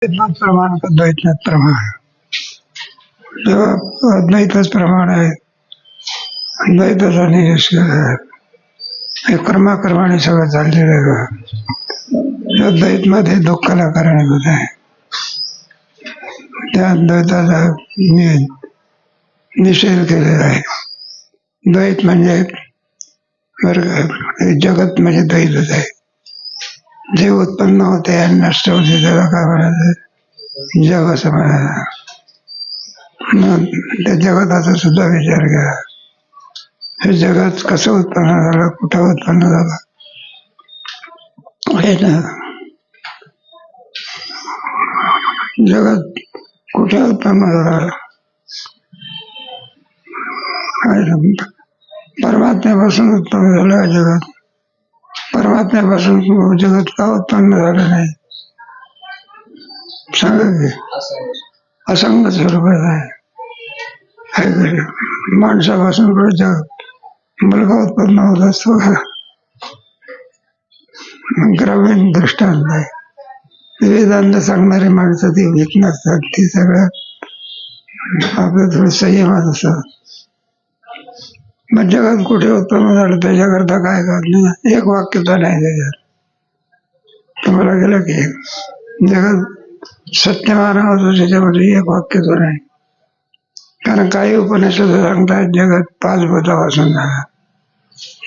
अद्वैत प्रमाण का द्वैत प्रमाण जेव्हा अद्वैतच प्रमाण आहे, अद्वैताचा निष्कर्ष आहे, हे कर्माक्रमाने सगळं चाललेलं आहे. अद्वैत मध्ये दुःखाला कारणीभूत आहे. त्या अद्वैताचा निषेध केलेला आहे. द्वैत म्हणजे जगत म्हणजे द्वैतच आहे. जे उत्पन्न होते आणि नष्ट होते त्याला काय म्हणायचं? जग असं म्हणायचं. मग त्या जगताचा सुद्धा विचार घ्या. हे जगत कसं उत्पन्न झालं, कुठं उत्पन्न झालं हे ना. जगत कुठे उत्पन्न झालं? परमात्म्यापासून उत्पन्न झालं आहे जगत. परमात्म्यापासून जगत का उत्पन्न झालं नाही सांगा की? असंग स्वरूपात आहे. माणसापासून पुढे जग मुलगा उत्पन्न होत असतो का? ग्रामीण दृष्टांत आहे. वेदांत सांगणारी माणसं ती भीत नसतात, ती सगळ्यात आपलं थोडं संयमात असतात. मग जगात कुठे उत्पन्न झालं त्याच्याकरता काय करणार? एक वाक्यता नाही त्याच्यात. तुम्हाला गेलं की जगात सत्यमान होतं त्याच्यामध्ये एक वाक्यता नाही. कारण काही उपनिषद सांगतात जगात 5 बुद्धापासून झाला,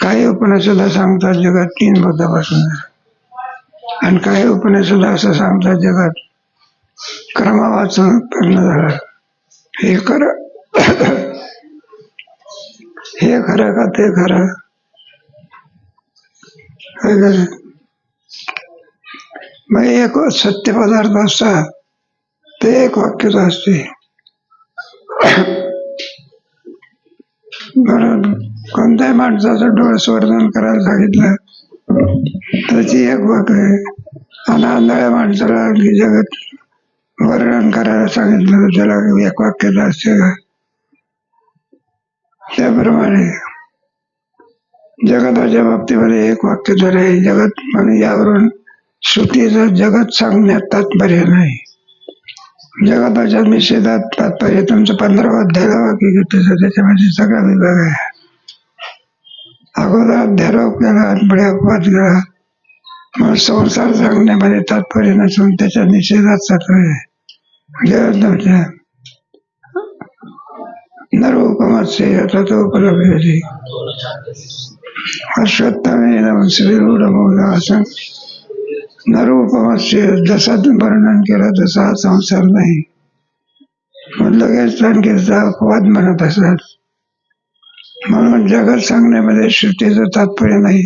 काही उपनिषद सांगतात जगात 3 बुद्धापासून झाला, आणि काही उपनिषद असं सांगतात जगात क्रमावाचून उत्पन्न झालं. हे खरं हे खरं का ते खरं? मग एक सत्य पदार्थ असतात ते एक वाक्यच असते. म्हणून कोणत्याही माणसाचं डोळसवर्धन करायला सांगितलं त्याची एक वाक्य आहे, आणि आंधळ्या माणसाला जगत वर्णन करायला सांगितलं तर त्याला एक वाक्यच असते का? त्याप्रमाणे जगताच्या बाबतीमध्ये एक वाक्य जर आहे जगत, म्हणून यावरून श्रुतीचं जगत सांगण्यात तात्पर्य नाही. जगताच्या निषेधात तात्पर्य तुमचं 15वा अध्याय वाक्य घेतलं त्याच्यामध्ये सगळा विभाग आहे. अगोदर अध्यारोप केला, पुढे अपवाद केला. मग संसार सांगण्यामध्ये तात्पर्य नसून त्याच्या निषेधात तात्पर्य आहे. नरूपमस्य ततोपलभ्यते अश्वत्थमेनं श्रीरूढमूलम्. नरूपमस्य जसा वर्णन केलं तसा संसार नाही. मग लगेच आणखीचा अपवाद म्हणत असतात. म्हणून जगत सांगण्यामध्ये श्रुतीचं तात्पर्य नाही,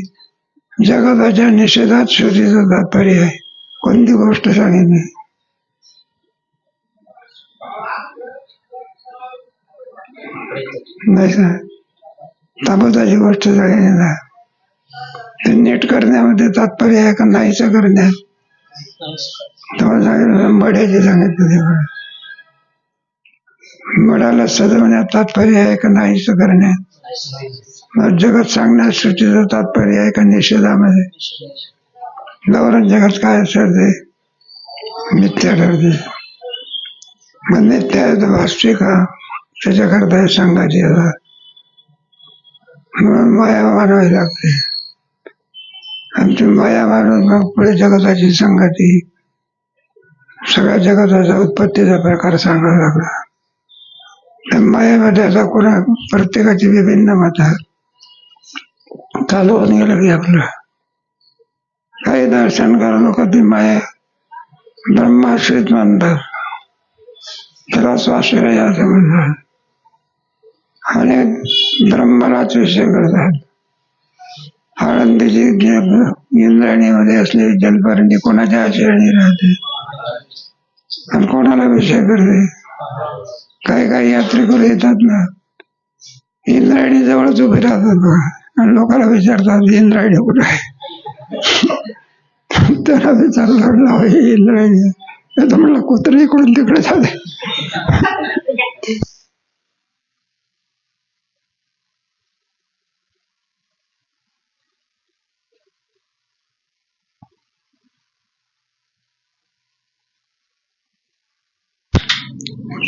जगताच्या निषेधात श्रुतीचं तात्पर्य आहे. कोणती गोष्ट सांगितली? नाही, ताबताची गोष्ट सांगितली ना. नीट करण्यामध्ये तात्पर्य आहे का नाहीचं करण्यात? तुम्हाला सांगितलं मड्याचे सांगितलं तेव्हा मडाला सजवण्यात तात्पर्य आहे का नाहीच करण्यात? मग जगत सांगण्यात श्रुतीचं तात्पर्य आहे का निषेधामध्ये? लवरण जगत काय ठरते? मिथ्या ठरते. मग नित्य आहे तर वास्तविक का त्याच्याकरता हे सांगायचे म्हणून माया मानवावी लागते. आणि ती माया मानून मग पुढे जगताची संगती, सगळ्या जगताचा उत्पत्तीचा प्रकार सांगावा लागला. मायामध्ये आता कोणा प्रत्येकाची विभिन्न मत चालू होऊन गेलं की आपलं काही दर्शनकार लोक ती माया ब्रह्माश्रित मानतात, त्याला स्वाश्रय असं म्हणतात, आणि ब्रह्मलाच विषय करतात. आनंदीची इंद्रायणीमध्ये असलेली जलपर्णी कोणाच्या आचरणी राहते आणि कोणाला विषय करते? काही काही यात्रेकरू येतात ना, इंद्रायणी जवळच उभे राहतात बघा, आणि लोकांना विचारतात इंद्रायणी कुठे आहे? त्याला विचारलं इंद्रायणी तर म्हणलं कुत्रे इकडून तिकडे झाले.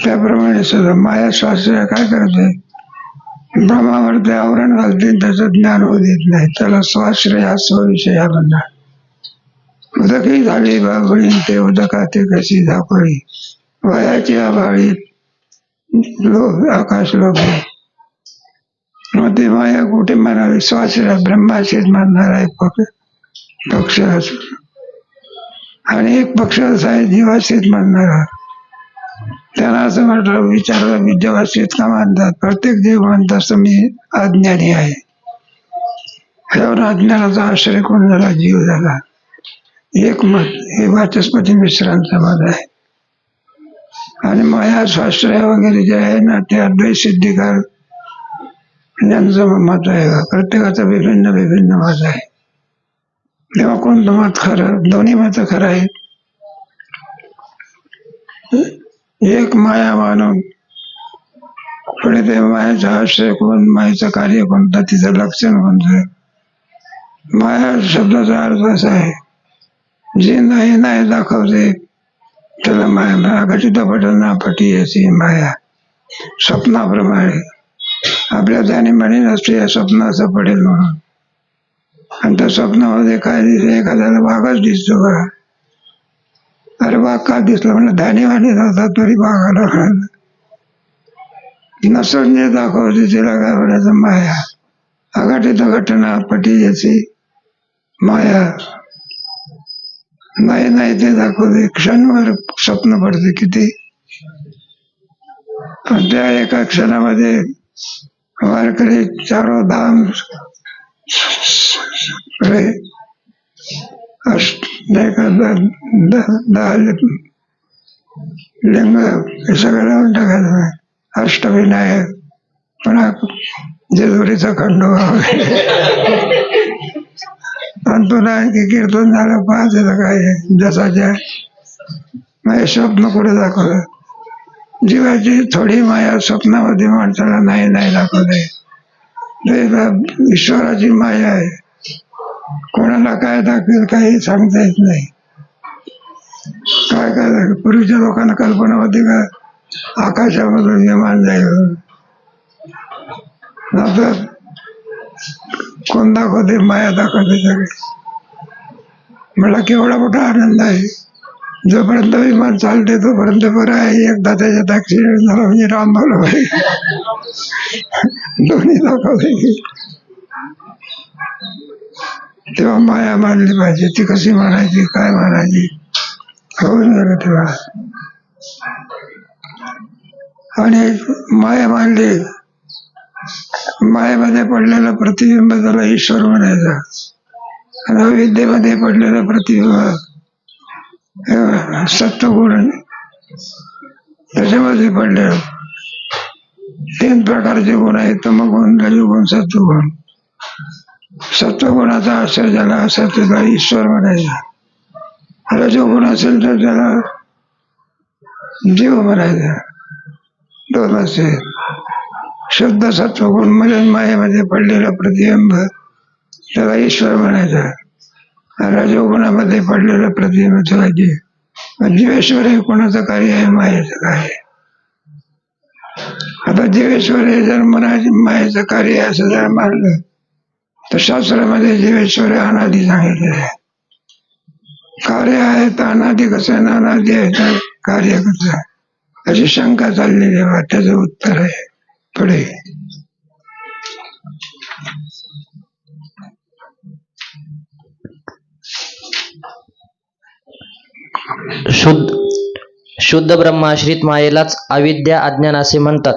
त्याप्रमाणे सुद्धा माया स्वाश्रय काय करते, ब्रह्मावरती आवरण घालते, त्याचं ज्ञान होऊ देत नाही. त्याला स्वाश्रय हा स्वविषय म्हणणार. उदकी झाली बाबळी ते उदकाते कशी धापळी, वयाची आभाळी आकाश लोभे. मग ती माया कुठे म्हणावी, स्वाश्रय ब्रह्माशीच म्हणणार आहे पक्ष असतो. आणि एक पक्ष असा आहे जीवाशीच म्हणणारा. त्यांना असं म्हटलं, विचारलं विद्यावासीत का मानतात. प्रत्येक जीव म्हणत असतो मी अज्ञानी आहे. ह्यावर अज्ञानाचा आश्रय कोण झाला, जीव झाला. एक मत हे वाचस्पती मिश्रांचं मत आहे. आणि माया स्वाश्रय वगैरे जे आहे ना, ते अद्वैत सिद्धिकार यांचं मत आहे. प्रत्येकाचं विभिन्न मत आहे. तेव्हा कोणतं मत खरं, दोन्ही मत खरं आहेत. एक माया मानून पुढे ते मायाचा आश्रय कोण, मायेचं कार्य कोणतं, तिचं लक्षण कोणतं. माया शब्दाचा अर्थ असा आहे, जे नाही दाखवते त्याला माया. घटित पटना पटी अशी माया. स्वप्नाप्रमाणे आपल्या त्याने म्हणे नसते या स्वप्न असं पडेल म्हणून. आणि त्या स्वप्नामध्ये काय दिसतं, एखाद्याला वाघच दिसतो का, अरे वाघ का दिसला म्हणलं, धानीवाणी नव्हता तरी वाघाला म्हणाला. नसून जे दाखवते तिला काय म्हणायचं, माया. अघटित घटना पटी याची माया. नाही ते दाखवते, क्षणभर स्वप्न पडते किती. पण त्या एका क्षणामध्ये वारकरी चारो धाम दहा लिंग हे सगळं लावून टाकायचं. अष्टविनायक, पुन्हा जेजुरीचा खंडोबा आणि पुन्हा आणखी कीर्तन झालं पाहायचं काय जसाच्या. मग स्वप्न कुठे दाखवलं, जीवाची थोडी माया स्वप्नामध्ये माणसाला नाही दाखवते. ईश्वराची माया आहे. कोणाला काय दाखवेल काही सांगता येत नाही. काय पूर्वीच्या लोकांना कल्पना होती का आकाशामधून विमान जाईल. आता कोण दाखवते, माया दाखवते सगळे. मला केवढा मोठा आनंद आहे. जोपर्यंत विमान चालते तोपर्यंत बरं आहे. एकदा त्याच्यात ऍक्सिडेंट झाला म्हणजे रामभाऊ दोन्ही दाखवते. तेव्हा माया मानली पाहिजे. ती कशी मानायची, काय मानायची, होऊन गेलं तेव्हा. आणि माया मानली, मायेमध्ये पडलेलं प्रतिबिंब त्याला ईश्वर म्हणायचा. आणि अविद्येमध्ये पडलेलं प्रतिबिंब सत्वगुण, त्याच्यामध्ये पडले 3 प्रकारचे गुण आहेत, तमगुण, रजोगुण, सत्वगुण. सत्वगुणाचा आश्रय झाला असेल त्याला ईश्वर म्हणायचा. रजोगुण असेल तर त्याला जीव म्हणायचा. 2 असे. शुद्ध सत्वगुण म्हणजे मायेमध्ये पडलेला प्रतिबिंब त्याला ईश्वर म्हणायचा. रजोगुणामध्ये पडलेलं प्रतिबिंब त्याला जीव. जीवेश्वर हे कोणाचं कार्य आहे, मायेचं कार्य. आता जीवेश्वर हे जर मायेचं कार्य आहे असं जर मानलं तर शास्त्रामध्ये जीवेश्वर अनादी सांगितलेलं आहे. कार्य आहे तर अनादी कसं, अनादी आहे तर कार्य कसं, अशी शंका चाललेली आहे. त्याचं उत्तर आहे पुढे. शुद्ध ब्रह्माश्रित मायेलाच अविद्या अज्ञान असे म्हणतात.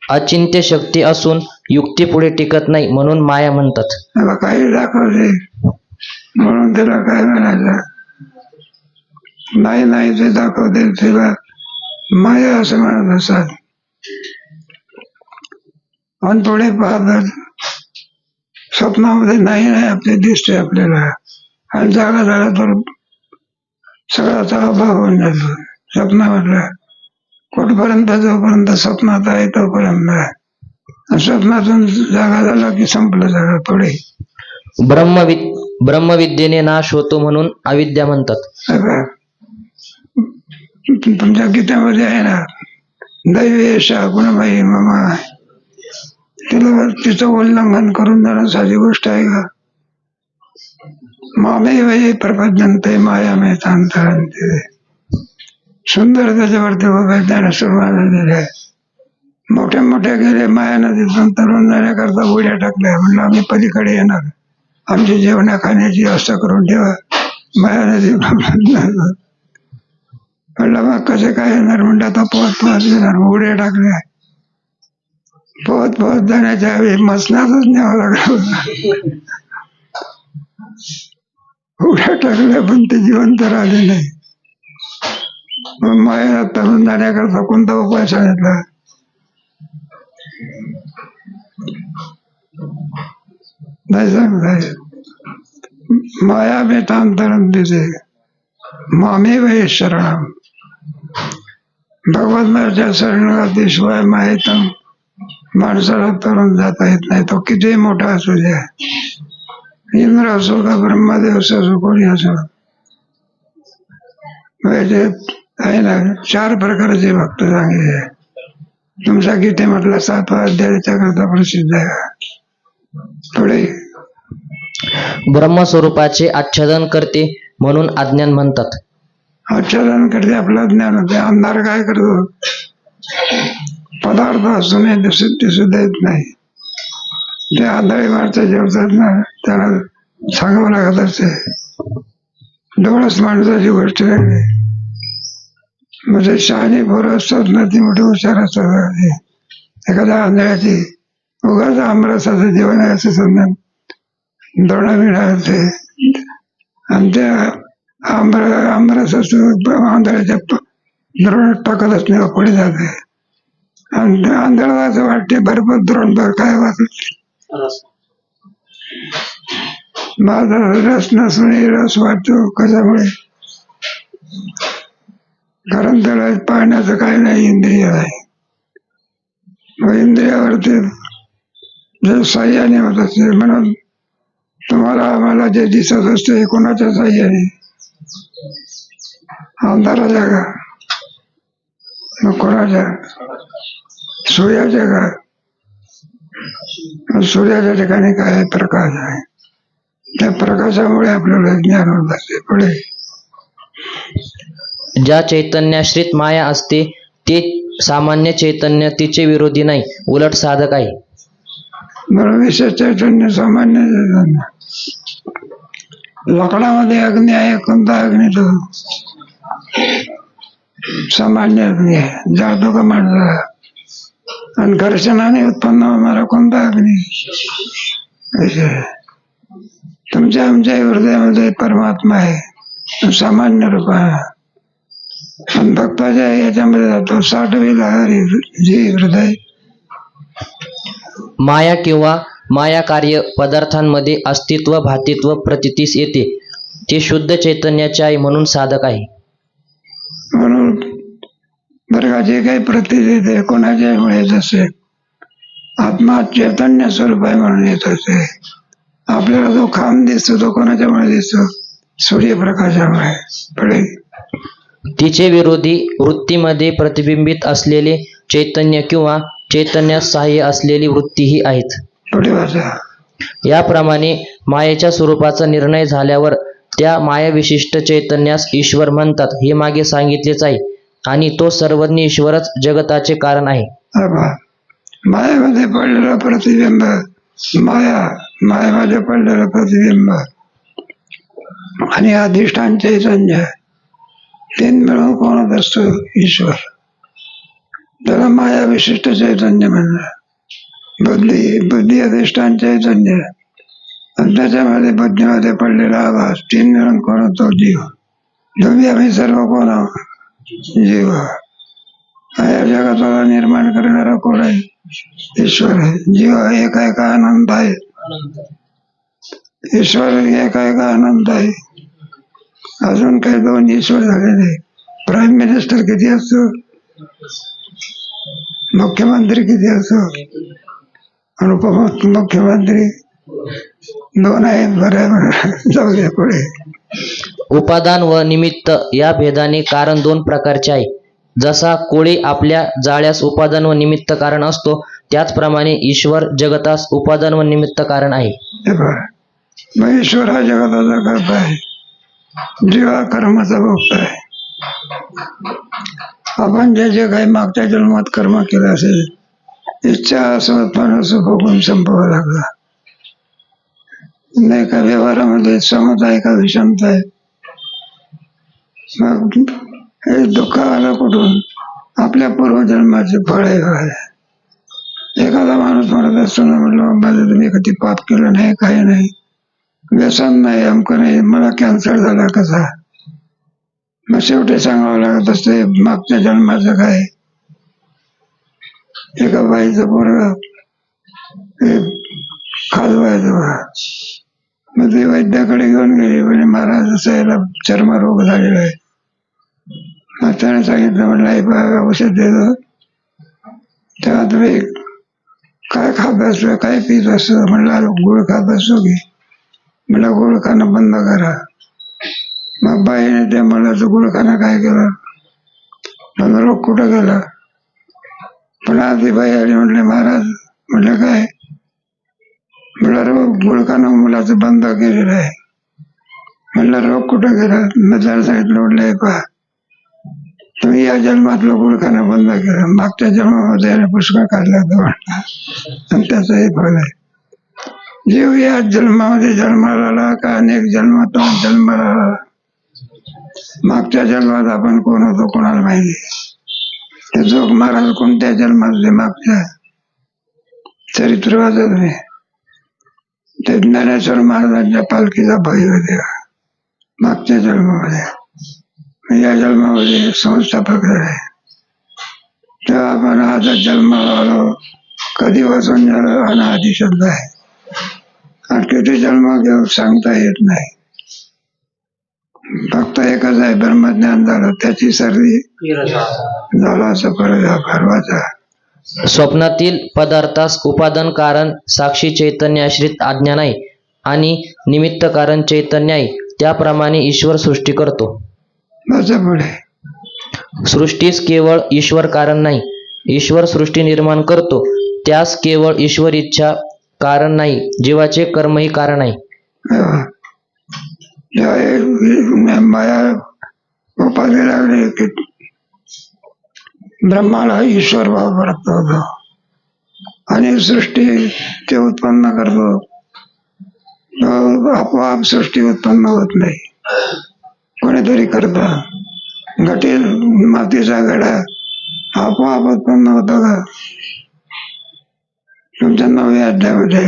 अचिंत्य शक्ती असून युक्ती पुढे टिकत नाही म्हणून माया म्हणतात. त्याला काही दाखवले म्हणून त्याला काय म्हणायचं, नाही ते दाखवते तिला माया असं म्हणत असतात. आणि पुढे पाहतात स्वप्नामध्ये नाही आपले दिसते आपल्याला. आणि जागा झाला तर सगळ्याचा अभाव होऊन जातो. स्वप्नामधला कुठपर्यंत, जोपर्यंत स्वप्नात आहे तोपर्यंत. स्वप्नातून जागा झाला की संपलं सगळं. पुढे ब्रह्मविद्येने नाश होतो म्हणून अविद्या म्हणतात. तुमच्या गीतेमध्ये आहे ना, दैवेशा गुणमयी ममा. तिला तिचं उल्लंघन करून जाणं साधी गोष्ट आहे का? मामे वय प्रपंचते माया मे तांतरंते. सुंदर त्याच्यावरती वैज्ञानिक सुरुवात झालेली आहे. मोठ्या मोठ्या गेले माया नदीतून तरुण जाण्याकरता उड्या टाकल्या. म्हणलं आम्ही पलीकडे येणार, आमची जेवणा खाण्याची व्यवस्था करून ठेवा. माया नदी म्हणलं मग कसे काय येणार? म्हणलं आता पोहत पोहत येणार. उड्या टाकल्या. पोहत पोहत जाण्याच्या वेळी मसनातच न्यावं लागलं. उड्या टाकल्या पण ते जिवंत राहिले नाही. मग माया तरुण जाण्याकरता कोणता उपाय सांगितला? नाही सांगताय. माया बेतांतरण दिसे मामे वय शरण. भगवंताच्या शरणागतीशिवाय माहितम माणसाला तरुण जाता येत नाही. तो किती मोठा असू द्या, इंद्र असो का ब्रह्मदेव असो कोणी असो. म्हणजे आहे ना, 4 प्रकारचे भक्त सांगितले. तुमचा गीते म्हटलं 7वा अध्याय त्याकरता प्रसिद्ध आहे. पुढे ब्रह्मस्वरूपाचे आच्छादन करते म्हणून अज्ञान म्हणतात. आच्छादन करते आपलं ज्ञान होते. अंधार काय करतो? पदार्थ असूनही दिसू देत नाही. जे आंधळी माणसं जेवतात ना, त्याला सांगावं लागत असते. डोळस माणसाची गोष्ट नाही. म्हणजे शहाणी पोरं असतात ना, ती मोठी हुशार असतात. एखाद्या आंधळ्याची उगाच आमरसाचं जेवण आहे असं समजा दोडा मिळाले आणि त्या आमरसाचं आंधळ्याच्या द्रोणात टाकतच नाही, पुढे जाते. आणि आंधळा असं वाटते भरपूर द्रोण काय वाटत. माझा रस नसून रस वाटतो. कशामुळे? कारण त्याला पाहण्याचं काही नाही, इंद्रिय आहे. मग इंद्रियावरती जे साह्याने होत असते. म्हणून तुम्हाला आम्हाला जे दिसत असते हे कोणाच्या साह्याने? अंधाराच्या का? मग कोणाच्या? सूर्याच्या का? सूर्याच्या ठिकाणी काय? प्रकाश आहे. त्या प्रकाशामुळे आपल्याला ज्ञान होत असते. पुढे ज्या चैतन्याश्रित माया असते ते सामान्य चैतन्य तिचे विरोधी नाही, उलट साधक आहे. म्हणून विशेष चैतन्य सामान्य चैतन्य. लाकडामध्ये अग्नी आहे, कोणता अग्नी? तो सामान्य अग्नी आहे, जातो का माणसा. आणि घर्षणाने उत्पन्न होणारा कोणता अग्नी? तुमच्या आमच्या हृदयामध्ये परमात्मा आहे, सामान्य रूप आहे. आणि भक्ताच्या याच्यामध्ये जातो 60वी लहरी जी हृदय. माया किंवा माया कार्य पदार्थांमध्ये अस्तित्व भातित्व प्रतीतीस येते. ते शुद्ध चैतन्याचे आहे म्हणून साधक आहे. म्हणून बरं का, जे काही प्रतीत येते कोणाच्या मुळे येत असते? आत्मा चैतन्य स्वरूप आहे म्हणून येत असते. आपल्याला जो खांब दिसतो तो कोणाच्यामुळे दिसतो? सूर्यप्रकाशामुळे. पुढे तिचे विरोधी वृत्तीमध्ये प्रतिबिंबित असलेले चैतन्य किंवा चैतन्यास सहाय्य असलेली वृत्तीही आहेत. पुढे वाचा. याप्रमाणे मायेच्या स्वरूपाचा निर्णय झाल्यावर त्या मायाविशिष्ट चैतन्यास ईश्वर म्हणतात हे मागे सांगितलेच आहे. आणि तो सर्वज्ञ ईश्वरच जगताचे कारण आहे. मायामध्ये पडलेलं प्रतिबिंब, मायामध्ये पडलेलं प्रतिबिंब आणि अधिष्ठान चैतन्य, 3 मिळून कोणत असतो? ईश्वर. त्याला माया विशिष्ट चैतन्य म्हणतात. बुद्धी अधिष्ठान चैतन्य आणि त्याच्यामध्ये बुद्धीमध्ये पडलेला आभास, 3 मिळून कोण होतो? जीव. तुम्ही आम्ही सर्व कोण आहोत? जीव. या जगाला निर्माण करणारा कोण आहे? ईश्वर आहे. जीव एक आहे का आनंद आहे? ईश्वर एक आहे का आनंद आहे? अजून काही 2 ईश्वर झाले नाही. प्राईम मिनिस्टर किती असतो? मुख्यमंत्री किती असतो? आणि उपमुख्यमंत्री 2 आहेत. बरोबर. जाऊ द्या पुढे. उपादान व निमित्त या भेदाने कारण 2 प्रकारचे आहे. जसा कोळी आपल्या जाळ्यास उपादान व निमित्त कारण असतो, त्याचप्रमाणे ईश्वर जगतास उपादान व निमित्त कारण आहे. हे पहा, मग ईश्वर हा जगताचा कर्ता आहे, जीव हा कर्माचा भोगता आहे. आपण जे जे काही मागच्या जन्मात कर्म केलं असेल, इच्छा असो उत्पन्न असो भोगून संपवावं लागला. नाही का व्यवहारामध्ये समता आहे का विषमता आहे. मग हे दुःख आलं कुठून? आपल्या पूर्वजन्माचे फळ आहे. एखादा माणूस म्हणत असतो ना, म्हटलं माझं तुम्ही कधी पाप केलं नाही, काही नाही, व्यसन नाही, अमकं नाही, मला कॅन्सर झाला कसा. मग शेवटी सांगावं लागत असते मागच्या जन्माचं काय. एका बाईचं पोरग खाजवायचं, मग ते वैद्याकडे घेऊन गेले, म्हणजे महाराज असं याला चर्मरोग झालेला आहे. मग त्याने सांगितलं, म्हटलं औषध देतो, तेव्हा तुम्ही काय खात असतो, काय पित असतो. म्हणलं गुळ खात असतो की. म्हणलं गुळ खाणं बंद करा. मग बाईने त्या मला गुळ खाणं काय केलं, मला रोग कुठं गेला. पण आधी बाई आली, म्हटले महाराज, म्हटलं काय. म्हणलं रोग गुळ खाणं मुलाचं बंद केलेलं आहे. म्हणलं रोग कुठं गेला. मग त्याला सांगितलं, म्हटलं पहा, तुम्ही या जन्मातलं गुळ खाणं बंद केलं, मागच्या जन्मामध्ये पुष्कळ काढला होता म्हटला, आणि त्याचं हे फळ आहे. जीव या जन्मामध्ये जन्माला आला का अनेक जन्मातून जन्माला आला. मागच्या जन्मात आपण कोण होतो कोणाला माहिती. ते जोग महाराज कोणत्या जन्मातले मागच्या चरित्र वाचत नाही. ते ज्ञानेश्वर महाराजांच्या पालखीचा भाई होते मागच्या जन्मामध्ये. या जन्मामध्ये संस्थापक आहे. तेव्हा आपण आता जन्माला आलो, कधी वाचून झालं अनादि शब्द आहे, आणि किती जन्म घेऊ सांगता येत नाही. फक्त एकच आहे, ब्रह्मज्ञान झालं त्याची सर्वी झाला असं परवाचा. स्वप्नातील पदार्थास उपादान कारण साक्षी चैतन्य आश्रित अज्ञान आहे आणि निमित्त कारण चैतन्य आहे. त्याप्रमाणे ईश्वर सृष्टी करतो. पुढे सृष्टीस केवळ ईश्वर कारण नाही, ईश्वर सृष्टी निर्माण करतो. त्यास केवळ ईश्वर इच्छा कारण नाही, जीवाचे कर्मही कारण आहे. माया उपाधी लागली की ब्रह्माला ईश्वर भाव प्राप्त होतो, आणि सृष्टी ते उत्पन्न करतो. आपोआप सृष्टी उत्पन्न होत नाही, कोणीतरी करता. घटी मातीचा घडा आपोआप उत्पन्न होतो का? तुमच्या 9व्या अध्यायामध्ये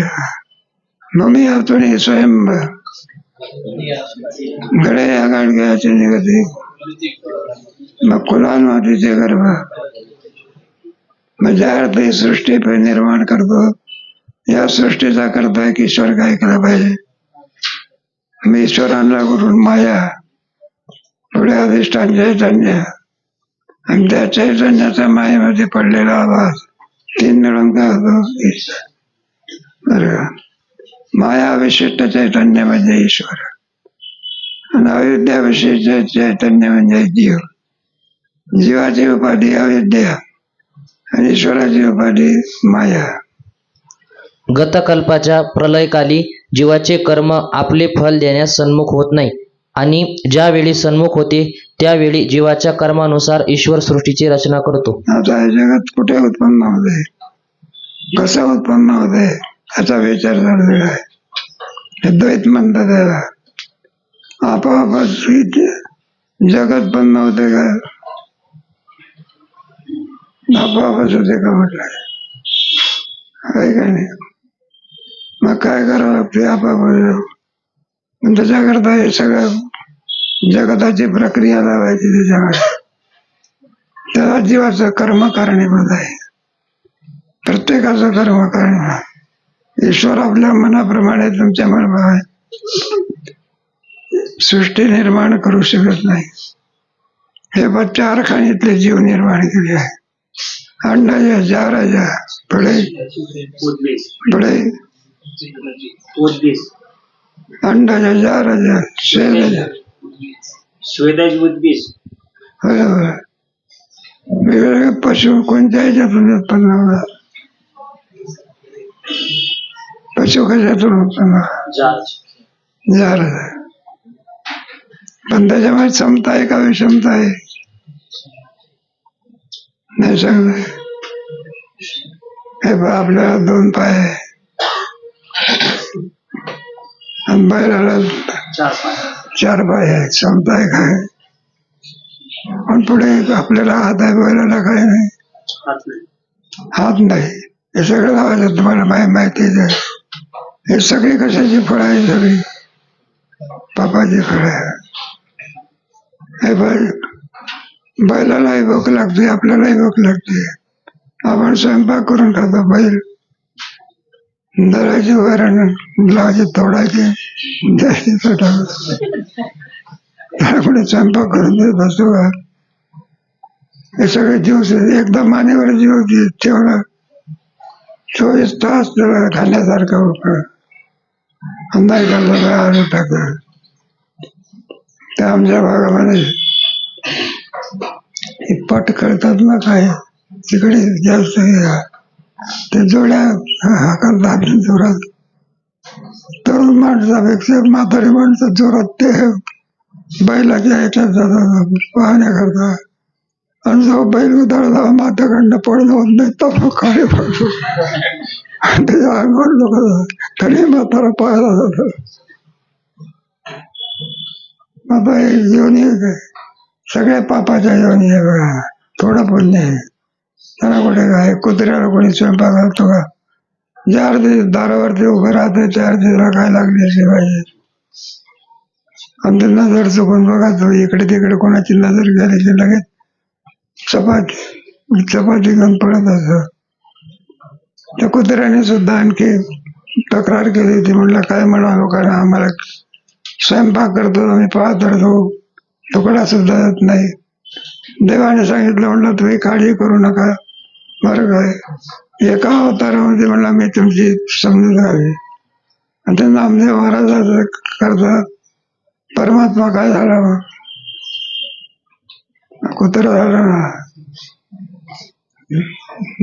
मम्मी हातून स्वयं घडे या गाडग्याचे निगती, मग कुलाल मातीचे गर्भ. मग ज्या अर्थ ही सृष्टी निर्माण करतो, या सृष्टीचा करता की ईश्वर काय केलं पाहिजे. मी ईश्वरांना करून माया, पुढे अधिष्ठान चैतन्य, आणि त्या चैतन्याच्या मायेमध्ये पडलेला आवाज, तीन मिळून काय होतो बरं. माया विशिष्ट चैतन्य म्हणजे ईश्वर, आणि अविद्या विशिष्ट चैतन्य म्हणजे जीव. जीवाची उपाधी अविद्या आणि ईश्वराची उपाधी माया. गतकल्पाच्या प्रलयकाली जीवाचे कर्म आपले फल देण्यास सन्मुख होत नाही, आणि ज्यावेळी सन्मुख होते त्यावेळी जीवाच्या कर्मानुसार ईश्वर सृष्टीची रचना करतो. आता हे जगत कुठे उत्पन्न होते, कसं उत्पन्न होते याचा विचार झालेला आहे. हे द्वैत म्हणतात त्याला. आपोआप जगत बंद होते का? आपोआपच होते का म्हटलं आहे का नाही. मग काय करावं लागते आपोआप. त्याच्याकरता हे सगळं जगताची प्रक्रिया लावायची त्याच्यामध्ये. त्याला जीवाचं कर्म कारणीभूत आहे, प्रत्येकाचं कर्म कारण. ईश्वर आपल्या मनाप्रमाणे तुमच्या मनाप्रमाणे सृष्टी निर्माण करू शकत नाही. हे 4 खाणीतले जीव निर्माण केले आहे. अंडाच्या 4 राजा पुढे अंडाच्या 4 राजा बरोबर. वेगवेगळे पशु कोणत्या ह्याच्यातून उत्पन्न होणार? पशु कशातून उत्पन्न होणार? जार. पण त्याच्यामध्ये क्षमता आहे का विषमता आहे? नाही सांगत. हे पहा, आपल्याला 2 पाय आहे आणि बैलाला 4 पाय आहे. क्षमता आहे काय? पण पुढे आपल्याला हात आहे, बैलाला काय नाही, हात नाही. हे सगळं लावायचं तुम्हाला माहिती आहे. हे सगळी कशाची फळं आहे? सगळी पापाची फळं आहे. हे बैलालाही भूक लागते, आपल्यालाही भूक लागते. आपण स्वयंपाक करून खातो. बैल दराची वरण लावायची, तोडायची, द्यायची त्याला पुढे स्वयंपाक करून देत असतो का? हे सगळे जीव एकदा मानेवर जीव ठेवला 24 तास त्याला खाण्यासारखं होतं. अंदाज करता आलं टाकलं. त्या आमच्या भागामध्ये पट कळतात ना काय, तिकडे जास्त ते जोड्या हाकलतात जोरात. तरुण माणसापेक्षा म्हातारी माणसं जोरात ते बैलाच्या ह्याच्यात जातात पाहण्या करता. आणि जो बैल उधळला माताकडनं पडलं होत नाही तर खाली पडतो. त्याच्या अंगावर लोक तरी म्हातारा पाहायला जातात. आता योनी सगळ्या पापाच्या योनी आहे बघा. थोडं पुण्य आहे त्याला. कुठे काय कुत्र्याला कोणी स्वयंपाक घालतो का? ज्या अर्धी दारावरती उभं राहते त्या अर्धीला काय लागली असे पाहिजे. आणि ते नजर चुकून बघा, तो इकडे तिकडे कोणाची नजर गेली की लगेच चपाती घेऊन पडत असत. त्या कुत्र्याने सुद्धा आणखी तक्रार केली होती. म्हटलं काय म्हणालो, कारण आम्हाला स्वयंपाक करतो आम्ही पाहत राहतो, तुकडा सुद्धा येत नाही. देवाने सांगितलं, म्हटलं तुम्ही काळजी करू नका, बरं काय एका अवतारामध्ये म्हणला मी तुमची समजून घ्यावी. आणि ते नामदेव महाराज करतात. परमात्मा काय झाला मग? कुत्रा झाला ना.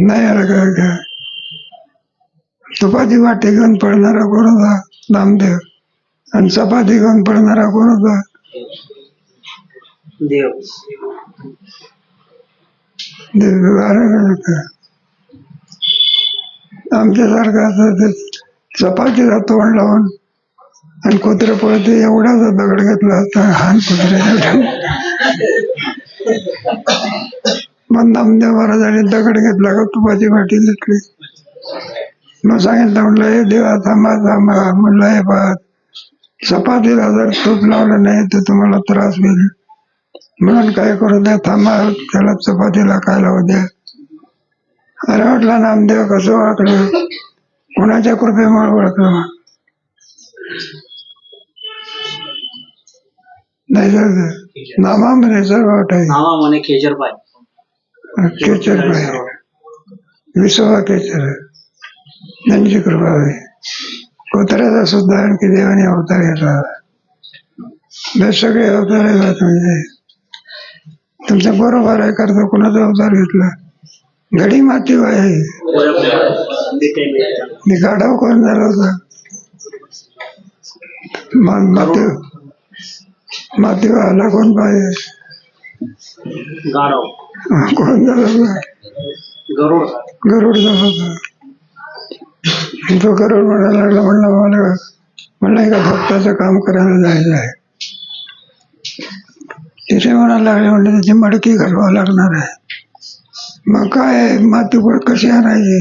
नाही आला काय? तुपाची वाटी घेऊन पडणारा कोण होता? नामदेव. आणि चपाती घेऊन पडणारा कोण होता? देव. आमच्यासारखं असं चपातीला तोंड लावून आणि कुत्रे पळते एवढाच दगड घेतला होता. हान कुत्र्याच्या मग नामदेव महाराजांनी दगड घेतला का तुपाची वाटी घेतली. मग सांगितलं, म्हटलं हे देवा थांबा थांबा. म्हटलं हे पहा, चपातीला जर तूप लावलं नाही तर तुम्हाला त्रास होईल. म्हणून काय करू द्या, थांबा, त्याला चपातीला काय लावू द्या. अरे म्हटलं नामदेव कसं ओळखलं? कोणाच्या कृपेमुळे ओळखलं? नाही सर, नामामध्ये सर्व आहे. खेचर पाय, विसवा खेचर, त्यांची कृपा आहे. कुत्र्याचा सुद्धा आणखी देवाने अवतार घेतला. सगळे अवतार येतात. म्हणजे तुमचं बरोबर आहे, करतो कोणाचा अवतार घेतला? घडी माती आहे. मी गाढव कोण झाला होता? माती व्हायला कोण पाहिजे? कोण झाला होता? गरुड झाला होता. तो गरुड म्हणायला लागला, म्हणलं एका भक्ताचं काम करायला जायचं आहे. तिथे म्हणायला लागले, म्हणलं त्याची मडकी घालवावं लागणार आहे. मग काय माती कशी आणायची?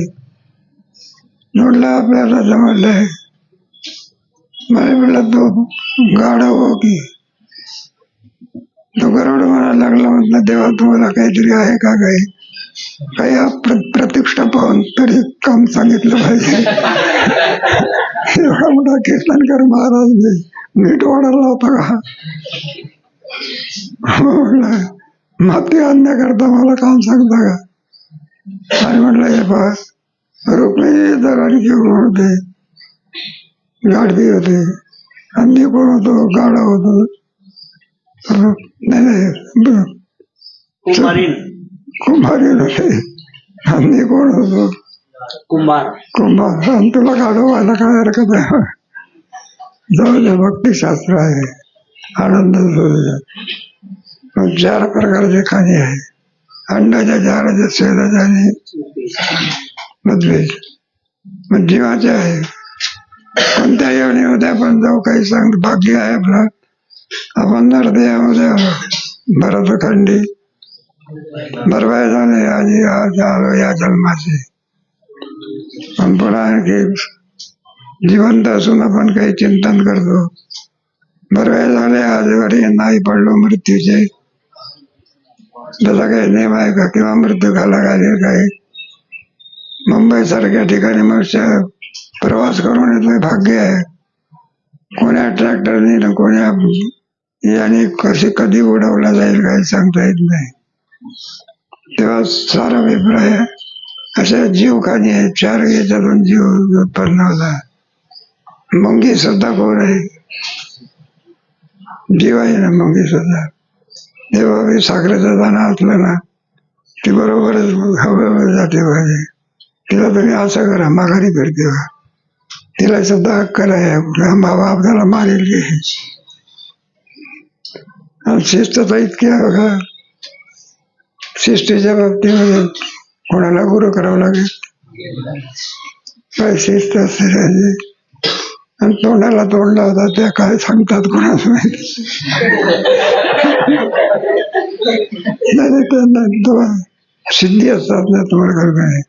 म्हटलं आपल्याला जमलंय. मला म्हटलं तो गाढव हो की? तो गरुड म्हणायला लागला, म्हटलं देवा तुम्हाला काहीतरी आहे का? काही प्रतिष्ठा पाहून तरी काम सांगितलं पाहिजे. एवढा मोठा कीर्तनकर महाराज नीट वाढायला होता का? म्हटलं माती आणण्याकरता मला काम सांगता का? आणि म्हटलं हे पहा, रुक्मिणी तर आणखी होते, गाढवी होते, आणि कोण होतो? गाढा होतो. नाही कुंभारी होते आणि कोण होतो कुंभार. आणि तुला काढवायला काय हरकत आहे? जाऊ दे, भक्तिशास्त्र आहे, आनंद मग 4 प्रकारचे खाणे आहे. अंडाच्या, झाडाच्या, शेदाच्या आणि मधवेज. मग जीवाचे आहे. कोणत्या येणे होत्या आपण जाऊ काही सांग. भाग्य आहे आपलं. आपण नरदेहामध्ये भरतखंडी बरवाय झाले आणि आज आलो या जन्माचे. पण पुन्हा आणखी जिवंत असून आपण काही चिंतन करतो. बरवाय झाले आजवरी नाही पडलो मृत्यूचे. त्याचा काही नियम आहे का? किंवा मृत्यू घाला घाले काही. मुंबई सारख्या ठिकाणी मनुष्य प्रवास करून येतोय, भाग्य आहे. कोण्या ट्रॅक्टरने ना कोण्या याने कधी उडवला जाईल काही सांगता येत नाही. तेव्हा सारा अभिप्राय अशा जीवखानी आहे. 4 याच्यातून जीव उत्पन्न होता. मुंगी सुद्धा कोण आहे? जीव आहे ना मुंगी सुद्धा. तेव्हा साखरेचं दाणा असलं ना ती बरोबरच हवेवर जाते पाहिजे. तिला तुम्ही असं करा, माघारी फिरते का? तिला सुद्धा अक्कल आहे. बाबा आपल्याला मारेल की. शिस्त तर इतकी आहे बघा. शिस्तीच्या बाबतीमध्ये कोणाला गुरु करावं लागेल? काय शिस्त असते त्याची. आणि तोंडाला तोंड लावतात त्या काय सांगतात कोणाला माहिती. नाही त्यांना सिद्धी असतात ना, तुम्हाला कल्पना.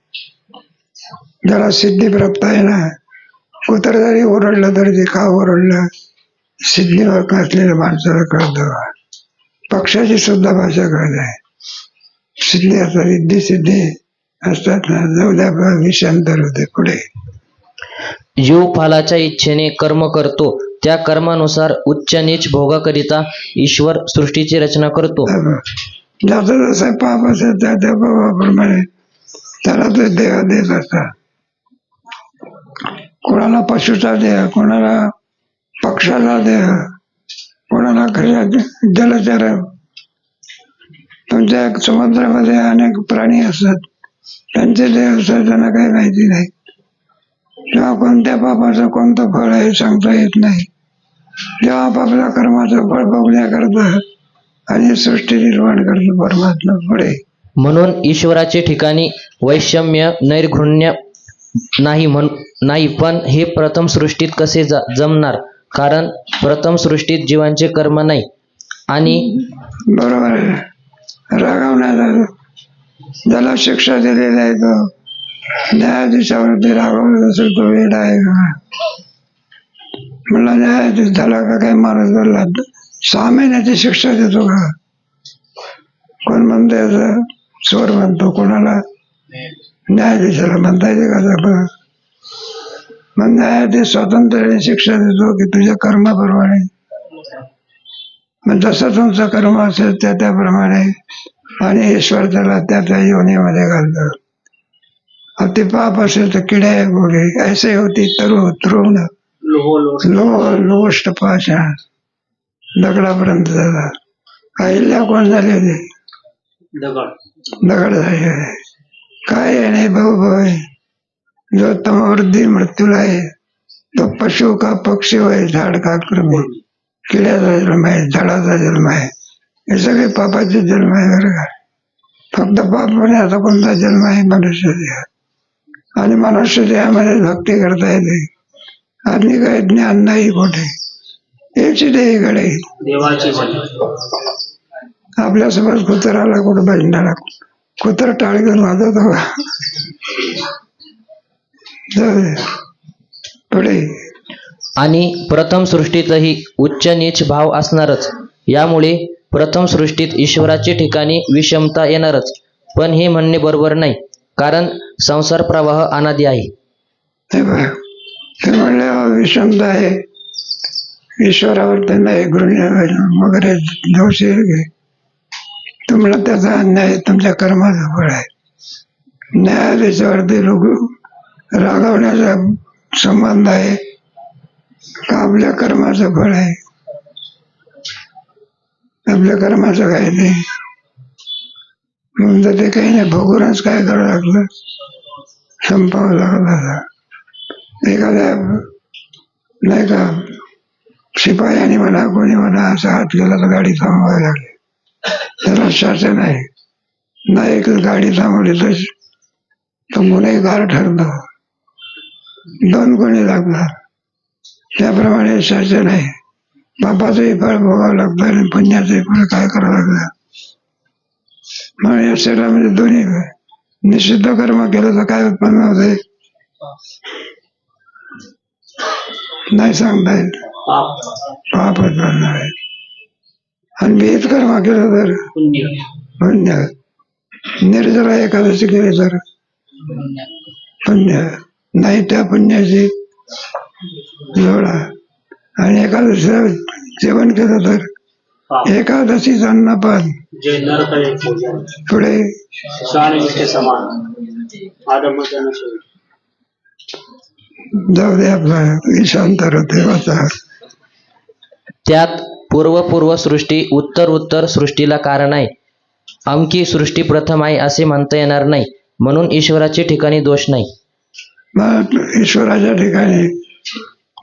ज्याला सिद्धी प्राप्त आहे ना, कुत्र जरी ओरडलं तरी ते का ओरडलं सिद्धीवर असलेल्या माणसाला कळतं. पक्षाची सुद्धा भाषा कळत. सिद्धी असतात, रिद्धी सिद्धी असतात ना. जाऊ द्या, विषयांतर होते पुढे. जीव फलाच्या इच्छेने कर्म करतो. त्या कर्मानुसार उच्च नीच भोगाकरिता ईश्वर सृष्टीची रचना करतो. ज्याचं जसं पाप असेल त्या त्या पापाप्रमाणे त्याला ते देह देत असतात. कोणाला पशुचा देह, कोणाला पक्षाचा देह, कोणाला जलचर. तुमच्या समुद्रामध्ये अनेक प्राणी असतात, त्यांचे देह असतात, त्यांना काही माहिती नाही. तेव्हा कोणत्या पापाचं कोणतं फळ आहे सांगता येत नाही. जेव्हा आपापल्या कर्माचं फळ बघण्याकरता आणि सृष्टी निर्माण करतो परमात्मा पुढे. म्हणून ईश्वराचे ठिकाणी वैषम्य नैर्घृण्य नाही. पण हे प्रथम सृष्टीत कसे जमणार? कारण प्रथम सृष्टीत जीवांचे कर्म नाही. आणि बरोबर आहे. रागवण्याचा ज्याला शिक्षा दिलेली आहे तो न्यायाधीशावरती रागवत असेल तो वेड आहे का? म्हणलं न्यायाधीश झाला का काही माणूस बोलला 6 महिन्याची शिक्षा देतो का? कोण म्हणते स्वर म्हणतो, कोणाला न्यायाधीशाला म्हणता येते का? मग न्यायाधीश स्वतंत्र शिक्षा देतो की तुझ्या कर्माप्रमाणे? मग जसं तुमचं कर्म असेल त्याप्रमाणे. आणि ईश्वर त्याला त्या योनीमध्ये घालतो. अति पाप असेल तर किडे गोगे ऐसे होती तरुण लोष्ट पाषाण दगडापर्यंत झाला. अहिल्या कोण झाले होते? दगड झाले. काय आहे नाही भाऊ. जो तमवृद्धी मृत्यूला आहे तो पशु का पक्षी होय, झाड का क्रमी. किड्याचा जन्म आहे, झाडाचा जन्म आहे. हे सगळे पापाचे जन्म आहे बरं का. फक्त पाप होण्याचा कोणता जन्म आहे? मनुष्य देह. आणि मनुष्य देहामध्ये भक्ती करता येते. आणि काही ज्ञान नाही कुठे. याची देहीकडे आपल्यासोबत कुत्राला कुठं भजनाला कुत्र टाळ घेऊन वाजवतो का? पुढे. आणि प्रथम सृष्टीतही उच्च नीच भाव असणारच. यामुळे प्रथम सृष्टीत ईश्वराच्या ठिकाणी विषमता येणारच. पण हे म्हणणे बरोबर नाही. कारण संसार प्रवाह अनादी आहे. ते म्हणले विषमता आहे. ईश्वरावर त्यांना वगैरे दोष घे. तुम्हाला त्याचा अन्याय तुमच्या कर्माचं फळ आहे. न्यायाधीशावरती लोक रागवण्याचा संबंध आहे का आपल्या कर्माचं फळ आहे? आपल्या कर्माचं काही नाही. म्हणून तर ते काही नाही, बघूनच काय करावं लागलं, संपावं लागलं. एखाद्या नाही का शिपायाने म्हणा कोणी म्हणा असा हात केला तर गाडी थांबवावी लागली. त्याला शासन आहे, नाही एक गाडी थांबवली तर तो गुन्हेगार ठरतो, 2 गुन्हे लागणार. त्याप्रमाणे शासन आहे. पापाचंही फळ भोगावं लागतं आणि पुण्याचंही फळ काय करावं लागतं. म्हणून या शरीरामध्ये दोन्ही निषिद्ध कर्म केलं तर काय उत्पन्न होते नाही सांगता येत, पाप उत्पन्न आहे. आणि विहित कर्म केलं तर पुण्य. निर्जला एकादशी केली तर पुण्य नाही, त्या पुण्याची जोडा. आणि एकादशीला जेवण केलं तर एकादशीच अन्नपान पुढे जाऊ दे आपला ईशांतर देवाचा. त्यात पूर्व सृष्टी उत्तर सृष्टीला कारण आहे. अमकी सृष्टी प्रथम आहे असे म्हणता येणार नाही, म्हणून ईश्वराच्या ठिकाणी दोष नाही. मग ईश्वराच्या ठिकाणी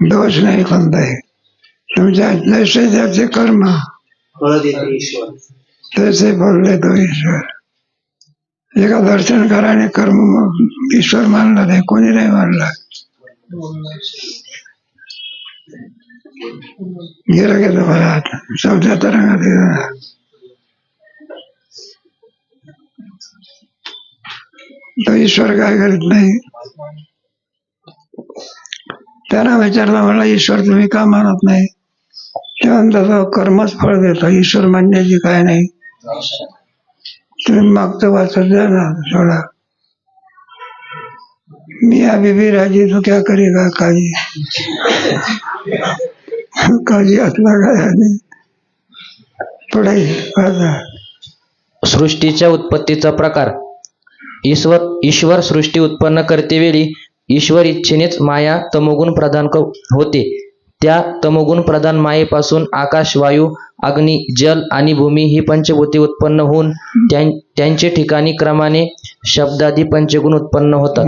दोष नाही कोणताही. तुमच्या जैसे ज्याचे कर्म तसे फळ तो ईश्वर. एका दर्शनकाराने कर्म ईश्वर मानला नाही, कोणी नाही मानला. गेलं मला आता 4थ्या तरंगात तो ईश्वर काय करीत नाही. त्यांना विचारलं मला ईश्वर तुम्ही का मानत नाही, तेव्हा कर्मच फळ देतो, ईश्वर मानण्याची काय नाही. तुम्ही मागचं वाचत द्या ना, सोडा. मी अभी राजी तो क्या करेगा काजी, काजी असला काय आणि पुढे सृष्टीच्या उत्पत्तीचा प्रकार. ईश्वर सृष्टी उत्पन्न करतेवेळी ईश्वर इच्छेनेच माया तमोगुण प्रधान होते. त्या तमोगुण प्रधान मायेपासून आकाश, वायू, अग्नी, जल आणि भूमी ही पंचभूते उत्पन्न होऊन त्यांचे ठिकाणी क्रमाने शब्दादी पंचगुण उत्पन्न होतात.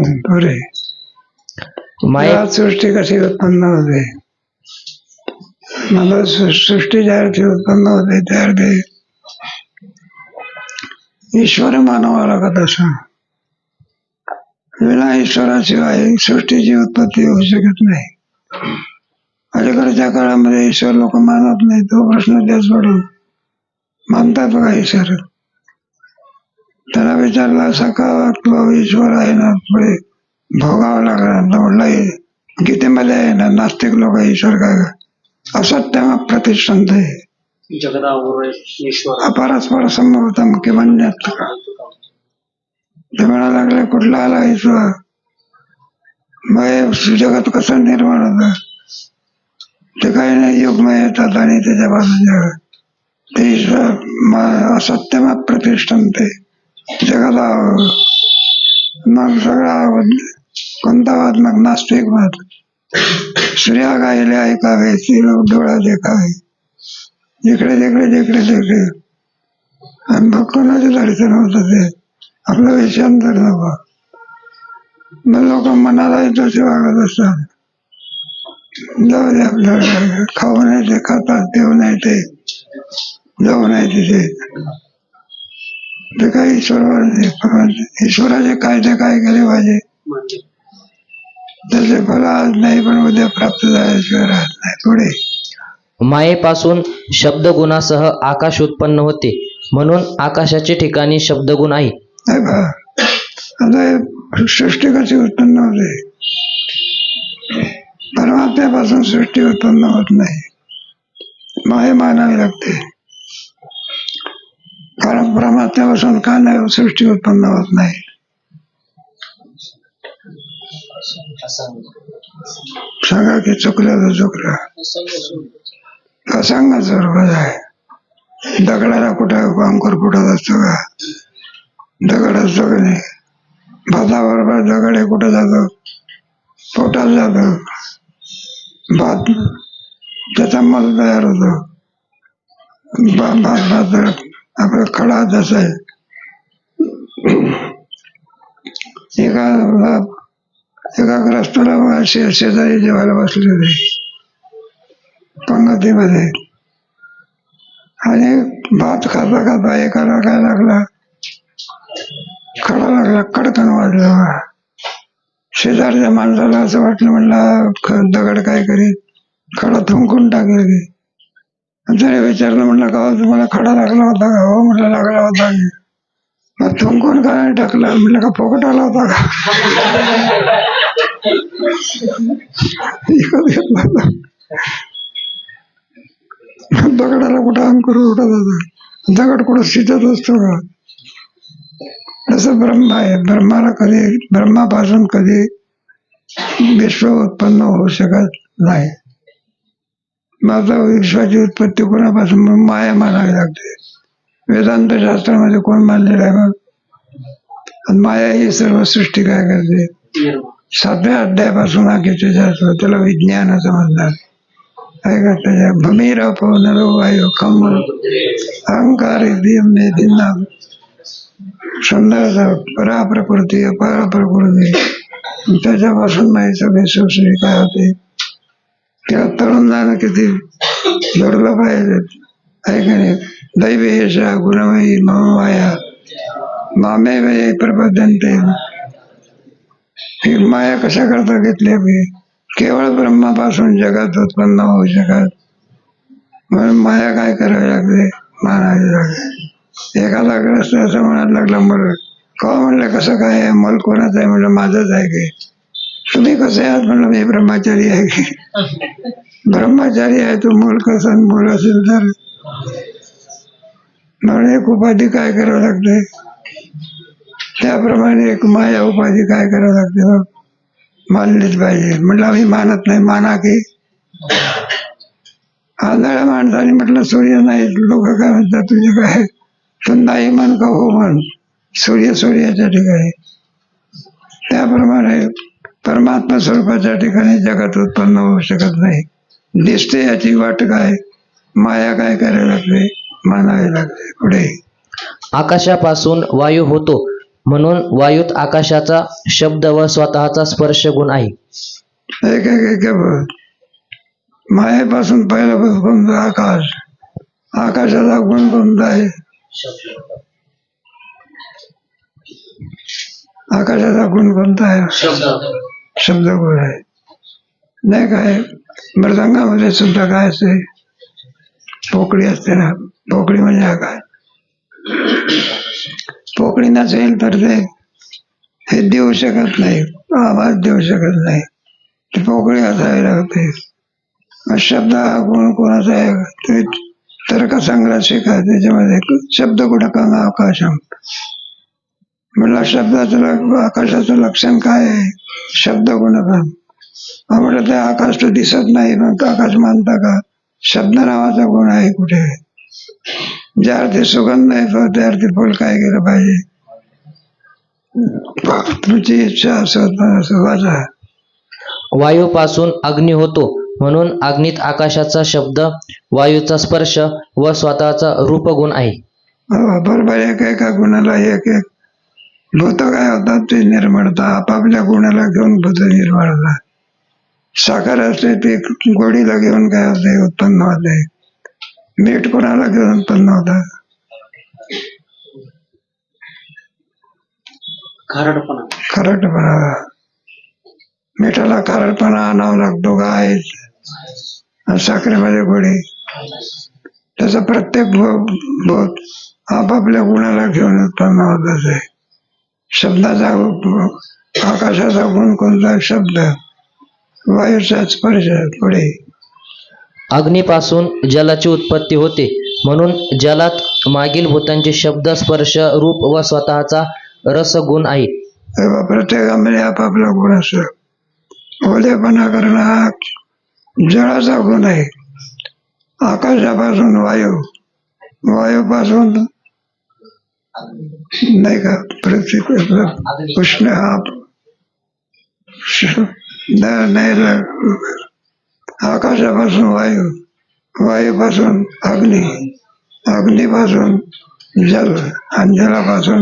माया सृष्टी कशी उत्पन्न होते, मला सृष्टी ज्या अर्थी उत्पन्न होते त्या अर्थी ईश्वर मानवा लागत असं. विना ईश्वराशिवाय सृष्टीची उत्पत्ती होऊ शकत नाही. अलीकडच्या काळामध्ये ईश्वर लोक मानत नाही, तो प्रश्न त्या सोडून मानतात बघा ईश्वर. त्याला विचारला असा का वागतो, ईश्वर आहे ना, पुढे भोगावं लागला. म्हटलं गीतेमध्ये आहे ना, नास्तिक लोक ईश्वर काय असत्यम प्रतिष्ठांत अपरस्पर संभवतम किंमन्यत. ते म्हणा लागले कुठला आला ईश्वर, मग जगत कसं निर्माण होतं, ते काही नाही, युगमय येतात आणि त्याच्या बाजूच्या ते ईश्वर असत्यम प्रतिष्ठान ते जगाला. मग सगळा कोणता वाद, मग नास्तिक वाद. स्त्रिया गायले ऐकावे, लोक डोळा देखावे, जिकडे जिकडे आणि मग कोणाचे दर्शन होत ते आपलं विषयांतर नको. मग लोक मनाला तसे वागत असतात. जाऊ दे आपल्याला, खाऊ नाही ते खातात, देऊ नाही ते जाऊ नाही तिथे. ते काही ईश्वराचे कायदे काय केले पाहिजे त्याचे फळ आज नाही पण उद्या प्राप्त झाल्याशिवाय राहत नाही. पुढे मायेपासून शब्दगुणासह आकाश उत्पन्न होते, म्हणून आकाशाचे ठिकाणी शब्दगुण आहे. आता सृष्टी कशी उत्पन्न होते, परमात्म्यापासून सृष्टी उत्पन्न होत नाही, माये मानावी लागते. कारण परमात्म्यापासून का नाही सृष्टी उत्पन्न होत नाही. सांगा की चुकलं तर चुकलं. असंगाच बरोबर आहे. दगडाला कुठं अंकुर फुटत असतो का, दगड असतो की नाही. भाताबरोबर दगड कुठं जातो, पोटात जातो. भात त्याचा मल तयार होतो. भात आपला खडा जसा आहे एका ग्रस्ताला शेजारी जेवायला बसले होते पंगतीमध्ये, आणि भात खाता खाता एकाला काय लागला, खडा लागला, कडकन वाजला. शेजारच्या माणसाला असं वाटलं, म्हणलं दगड काय करीत, खडा थुंकून टाकेल की. त्याने विचारलं, म्हणलं का तुम्हाला खडा लागला होता का? हो म्हटलं लागला होता की. मग थुंकून काय टाकला? म्हटलं का फुकट आला होता का? विकत घेतला होता. दगडाला कुठं अंकुर उठत होता? दगड कुठं शिजत असतो का? तसं ब्रह्म आहे. ब्रह्मापासून कधी विश्व उत्पन्न होऊ शकत नाही. माझा विश्वाची उत्पत्ती कोणापासून? माया मानावी लागते. वेदांत शास्त्रामध्ये कोण मानलेलं आहे मग? आणि माया ही सर्व सृष्टी काय करते? 7व्या अध्यायापासून आगीचे शास्त्र, त्याला विज्ञान असं म्हणतात. काय करतात? भूमिरापो नरो वायू खम अहंकार भिन्ना सुंदर पराप्रकृती अपराप्रकृती. त्याच्यापासून माहिती सगळी सृष्टी काय होते. त्या तरुण जाणं किती दुर्लभ आहे का नाही? दैवी यशा गुणमयी मम माया मामे वे प्रबोधनते. ही माया कशा करता घेतली? केवळ ब्रह्मापासून जगात उत्पन्न होऊ शकत. म्हणून माया काय करावी लागते? मानावी लागते. एखादा ग्रस्त असं म्हणायला लागला, मग का म्हणलं कसं काय आहे? मल कोणाचं आहे? म्हणलं माझंच आहे की. तुम्ही कसे आहात? म्हणलं मी ब्रह्मचारी आहे की. ब्रह्मचारी आहे तू, मूल कसं मूल असेल तर. म्हणून एक उपाधी काय करावं लागते? त्याप्रमाणे एक माया उपाधी काय करावं लागते? मग मानलीच पाहिजे. म्हटलं आम्ही मानत नाही. माना की. आंधळ्या माणसाने म्हटलं सूर्य नाही. लोक काय म्हणतात तुझे काय? तू नाही म्हण का हो म्हण. सूर्याच्या ठिकाणी. त्याप्रमाणे परमात्मा स्वरूपाच्या ठिकाणी जगात उत्पन्न होऊ शकत नाही. दिसते याची वाट काय? माया काय करायला लागते? मानावी लागते. पुढे आकाशापासून वायू होतो, म्हणून वायूत आकाशाचा शब्द व स्वतःचा स्पर्श गुण आहे. एक मायेपासून पहिला कोणता? आकाश. आकाशाचा गुण कोणता आहे? आकाशाचा गुण कोणता आहे? शब्द गुण आहे. नाही काय मृदंगामध्ये सुद्धा काय असते? पोकळी असते ना. पोकळी म्हणजे आकाश. पोकळी नसेल तर ते हे देऊ शकत नाही, आवाज देऊ शकत नाही. ती पोकळी असावी लागते. शब्द हा गुण कोणाचा आहे? ते तर्कसंग्रह शिका. त्याच्यामध्ये शब्द गुणकं आकाशम. म्हणलं शब्दाचं आकाशाचं लक्षण काय आहे? शब्द गुणकं. म्हटलं ते आकाश तो दिसत नाही, मग आकाश मानता का? शब्द नावाचा गुण आहे कुठे? ज्या अर्थी सुगंध येतो त्या अर्थी फुल काय केलं पाहिजे? तुमची इच्छा सुखाचा. वायूपासून अग्नी होतो, म्हणून अग्नीत आकाशाचा शब्द, वायूचा स्पर्श व स्वतःचा रूपगुण आहे. बरोबर. एका गुणाला एक भूत काय होतात? ते निर्मळता. आपापल्या गुणाला घेऊन भूत निर्माण होतात. साखर असते ते गोडीला घेऊन काय होते? उत्पन्न होते. मीठ कोणाला घेऊन उत्पन्न होतात? खारटपणा. मिठाला खारटपणा आणावा लागतो का? आहे साखरेमध्ये गोडी. तसं प्रत्येक भूत आपापल्या गुणाला घेऊन उत्पन्न होत असे. शब्दाचा आकाशाचा गुण कोणता? शब्द. वायूचा स्पर्श. पुढे अग्नीपासून जलाची उत्पत्ती होते, म्हणून जलात मागील भूतांचे शब्द, स्पर्श, रूप व स्वतःचा रसगुण आहे. प्रत्येकामध्ये आपापला गुण असतो. ओलेपणा करणं हा जळाचा गुण आहे. आकाशापासून वायू, वायूपासून नाही का पृथ्वी उष्ण हा नाही. आकाशापासून वायू, वायूपासून अग्नी, अग्नीपासून जल आणि जलापासून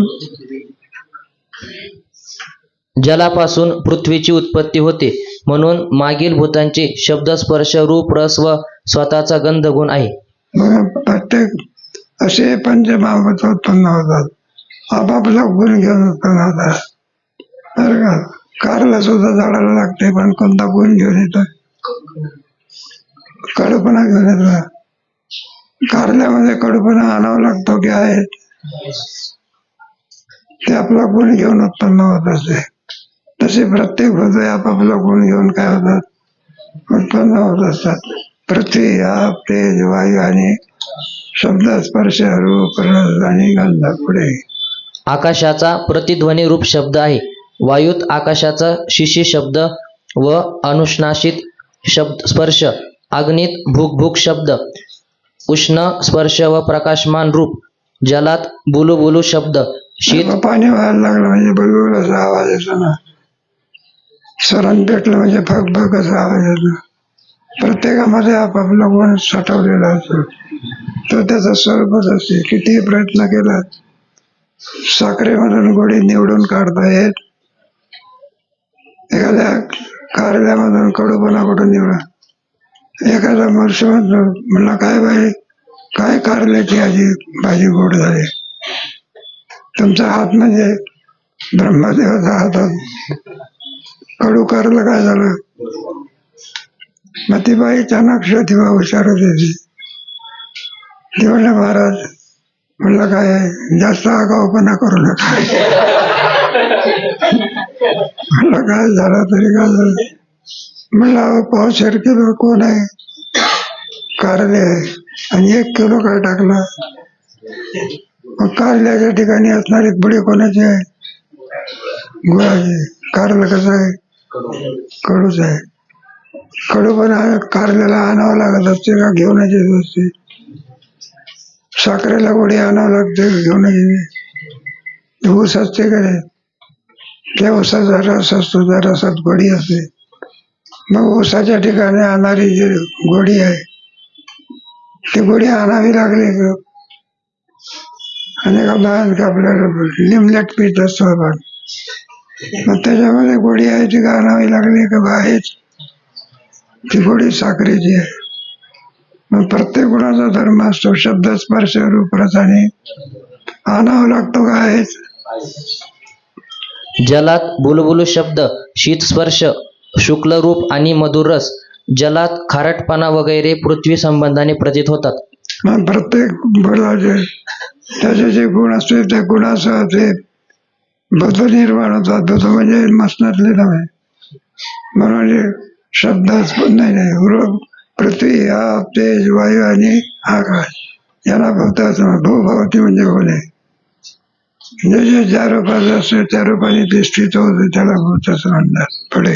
जलापासून पृथ्वीची उत्पत्ती होते, म्हणून मागील भूतांचे शब्द, स्पर्श, रूप, रस व स्वतःचा गंध गुण आहे. मग प्रत्येक असे पंचमहाभूत उत्पन्न होतात, आपापला गुण घेऊन उत्पन्न होतात. बरं का, कारला सुद्धा झाडाला लागते, पण कोणता गुण घेऊन येतो? कडूपणा घेऊन येतो. कारल्यामध्ये कडूपणा आणावा लागतो की आहे ते आपला गुण घेऊन उत्पन्न होत असते. तसे प्रत्येक भूत आपापला गुण घेऊन काय होतात? उत्पन्न होत असतात. पृथ्वी, आप, तेज, वायू आणि शब्द, स्पर्श, रूप, रस आणि गंध. पुढे आकाशाचा प्रतिध्वनी रूप शब्द आहे. वायूत आकाशाचा शिशी शब्द व अनुष्णाशित शब्द स्पर्श, अग्नीत भूक भूक शब्द, उष्ण स्पर्श व प्रकाशमान रूप, जलात बुलू बुलू शब्द, शीत पाणी व्हायला लागलं म्हणजे बरोबर असा आवाज येतो ना, स्वरण पेटलं म्हणजे फक फक असा आवाज येतो. प्रत्येकामध्ये आपापला गुण साठवलेला असतो, तो त्याचा स्वरूपच असते. कितीही प्रयत्न केला साखरेमधून गोडी निवडून काढता येत, एखाद्या कारल्यामधून कडूपणा कुठून निवडा. एखादा मनुष्य म्हणला, काय बाई, काय कारल्याची भाजी गोड झाली. तुमचा हात म्हणजे ब्रह्मदेवाचा हातात कडू कारलं काय झालं? मग ती बाई चाणक्ष तेव्हा हुशार होती. ती म्हणलं, महाराज, म्हणलं काय जास्त आगाऊपणा करू नका. म्हणलं काय झालं तरी काय झालं? म्हणलं पावशेर किलो कोण आहे? कारले आहे. आणि 1 किलो काय टाकला? मग कारल्याच्या ठिकाणी असणारी बुडी कोणाची आहे? गुळाची. कारलं कसं आहे? कडूच आहे. कडूपणा कारल्याला आणावं लागत असते का घेऊनच येत असते? साखरेला गोडी आणावं लागते घेऊन येते. ऊस असते का रे? त्या ऊसाचा रस असतो, त्या रसात गोडी असते. मग ऊसाच्या ठिकाणी आणणारी जी गोडी आहे ती गोडी आणावी लागली का? आणि आपल्याला लिमलेट पीत असतो आपण, मग त्याच्यामध्ये गोडी आहे ती का आणावी लागली का आहेच? ती गोडी साखरेची आहे. मग प्रत्येक गुणाचा धर्म असतो, शब्द, स्पर्श, रूप, रस आणि आणावं लागतो का आहेच? जलात बुलबुलू शब्द, शीत स्पर्श, शुक्ल रूप आणि मधुर रस, जलात खारटपणा वगैरे पृथ्वी संबंधाने प्रतीत होतात. मग प्रत्येक बळाचे त्याचे जे गुण असते त्या गुणासह ते भूत निर्माण होतात. भूत म्हणजे मसनातले नव्हे, म्हणजे शब्द नाही. पृथ्वी, आप, तेज, वायू आणि आकाश याला भूत भूभवती म्हणजे होणे. जे ज्या रूपाचं असते त्या रूपाने ते स्थित होते त्याला भूत असं म्हणतात. पुढे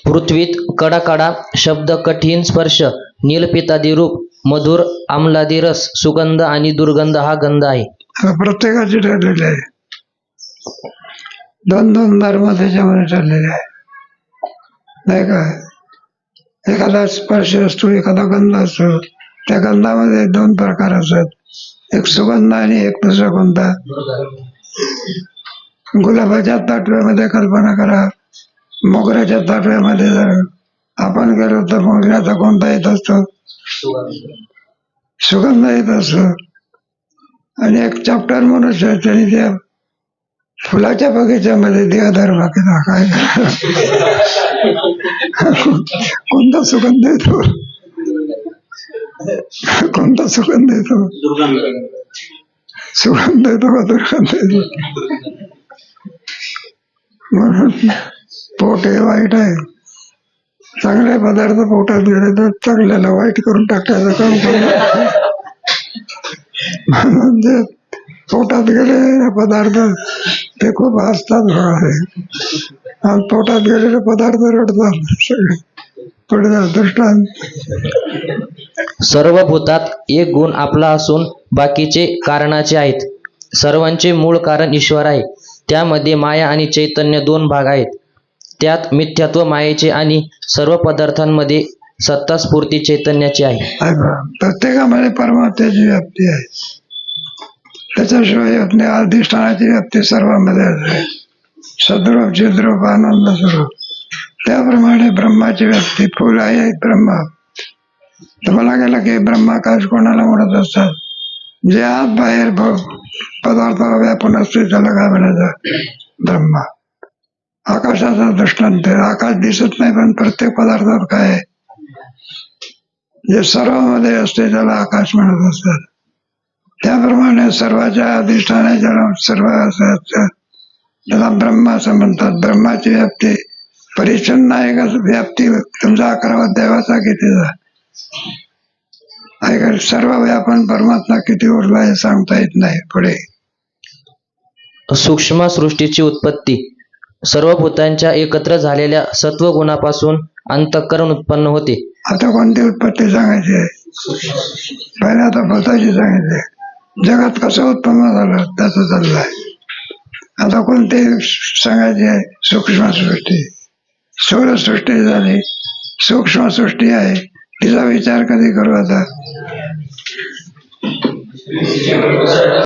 पृथ्वीत कडाकडा शब्द, कठीण स्पर्श, नीलपितादी रूप, मधुर आम्लादी रस, सुगंध आणि दुर्गंध हा गंध आहे. प्रत्येकाचे ठरलेले आहे. 2-2 धर्म त्याच्यामध्ये ठरलेले आहे, नाही का? एखादा स्पर्श असतो, एखादा गंध असतो. त्या गंधामध्ये 2 प्रकार असतात, एक सुगंध आणि एक दुसरा कोणता? गुलाबाच्या ताटव्यामध्ये कल्पना करा, मोगऱ्याच्या ताटव्यामध्ये जर आपण गेलो तर मोगऱ्याचा कोणता येत असतो? सुगंध येत असतो. आणि एक चॅप्टर मनुष्य त्यांनी त्या फुलाच्या बगीच्यामध्ये देहधर्म केला. काय कोणता सुगंध येतो? कोणता सुगंध येतो? सुगंध येतो का दुर्गंध येतो? म्हणून पोट हे वाईट आहे. चांगले पदार्थ पोटात गेले तर चांगल्याला वाईट करून टाकायचं काम करू. म्हणजे पोटात गेलेले पदार्थ ते खूप हसतात आहे, आणि पोटात गेलेले पदार्थ रडतात सगळे. पुढे दृष्टांत. सर्व भूतात एक गुण आपला असून बाकीचे कारणाचे आहेत. सर्वांचे मूळ कारण ईश्वर आहे. त्यामध्ये माया आणि चैतन्य 2 भाग आहेत. त्यात मिथ्यात्व मायेचे आणि सर्व पदार्थांमध्ये सत्ता स्फूर्ती चैतन्याची आहे. प्रत्येकामध्ये परमात्म्याची व्याप्ती आहे. त्याच्याशिवाय अधिष्ठानाची व्याप्ती सर्वांमध्ये आहे. सद्रूप चिद्रूप आनंद स्वरूप. त्याप्रमाणे ब्रह्माची व्याप्ती फुल आहे ब्रह्मा. तुम्हाला गेलं की ब्रह्माकाश कोणाला म्हणत असतात? जे आत बाहेर पदार्थाला व्यापून असते त्याला काय म्हणायचं? ब्रह्मा. आकाशाचा दृष्टांत आहे. आकाश दिसत नाही पण प्रत्येक पदार्थात काय आहे? जे सर्वांमध्ये असते त्याला आकाश म्हणत असतात. त्याप्रमाणे सर्वाच्या अधिष्ठानाच्या सर्व असं त्याला ब्रह्मा असं म्हणतात. ब्रह्माची व्याप्ती परिच्छिन्न आहे का व्याप्ती? तुमचा 11वा देवाचा कितीचा आहे का? सर्व व्यापन परमात्मा किती उरला हे सांगता येत नाही. पुढे सूक्ष्म सृष्टीची उत्पत्ती. सर्व भूतांच्या एकत्र झालेल्या सत्वगुणापासून अंतःकरण उत्पन्न होते. आता कोणती उत्पत्ती सांगायची आहे? पहिले आता भूताची सांगितली. जगात कसं उत्पन्न झालं त्याचं चाललंय. आता कोणती सांगायची आहे? सूक्ष्म सृष्टी. स्थूल सृष्टी झाली, सूक्ष्म सृष्टी आहे. तिचा विचार कधी करू आता?